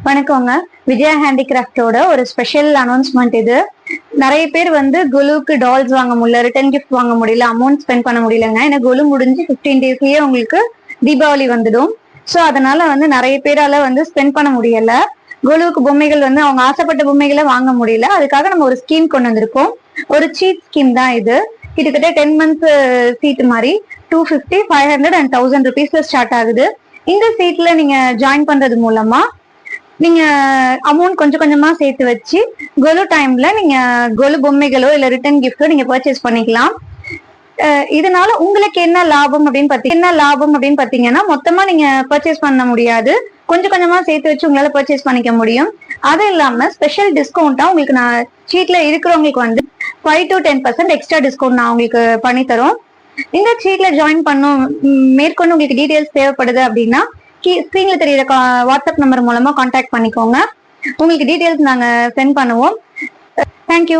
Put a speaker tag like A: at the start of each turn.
A: வணக்கங்க. விஜயா ஹேண்டிகிராஃப்டோட ஒரு special announcement இது. நிறைய பேர் குலுக்கு டால்ஸ் வாங்க முடியல, ரிட்டர்ன் கிஃப்ட் வாங்க முடியல, அமௌண்ட் ஸ்பெண்ட் பண்ண முடியலங்க. ஏன்னா குலு முடிஞ்சு 15 டேஸ்லயே உங்களுக்கு தீபாவளி வந்துடும். ஸோ அதனால நிறைய பேரால ஸ்பெண்ட் பண்ண முடியல. குலுவுக்கு பொம்மைகள் அவங்க ஆசைப்பட்ட பொம்மைகளை வாங்க முடியல. அதுக்காக நம்ம ஒரு ஸ்கீம் கொண்டு வந்திருக்கோம். ஒரு சீட் ஸ்கீம் தான் இது. கிட்டத்தட்ட 10 months சீட் மாதிரி 250, 500 and 1000 rupeesல ஸ்டார்ட் ஆகுது. இந்த சீட்ல நீங்க ஜாயின் பண்றது மூலமா நீங்க அமௌண்ட் கொஞ்சம் கொஞ்சமா சேர்த்து வச்சு கொலு டைம்ல நீங்க கொலு பொம்மைகளோ இல்ல ரிட்டர்ன் கிஃப்டோ நீங்க பர்ச்சேஸ் பண்ணிக்கலாம். இதனால உங்களுக்கு என்ன லாபம் அப்படின்னு பாத்தீங்கன்னா மொத்தமா நீங்க பர்ச்சேஸ் பண்ண முடியாது. கொஞ்சம் கொஞ்சமா சேர்த்து வச்சு உங்களால பர்ச்சேஸ் பண்ணிக்க முடியும். அது இல்லாம ஸ்பெஷல் டிஸ்கவுண்டா உங்களுக்கு நான் சீட்ல இருக்கிறவங்களுக்கு 5 to 10% எக்ஸ்ட்ரா டிஸ்கவுண்ட் நான் உங்களுக்கு பண்ணி தரோம். இந்த சீட்ல ஜாயின் பண்ணும் மேற்கொண்டு உங்களுக்கு டீடைல்ஸ் தேவைப்படுது அப்படின்னா ஸ்கிரீன்ல தெரியுற வாட்ஸ்அப் நம்பர் மூலமா கான்டாக்ட் பண்ணிக்கோங்க. உங்களுக்கு டீடைல்ஸ் நாங்க சென்ட் பண்ணுவோம். தேங்க்யூ.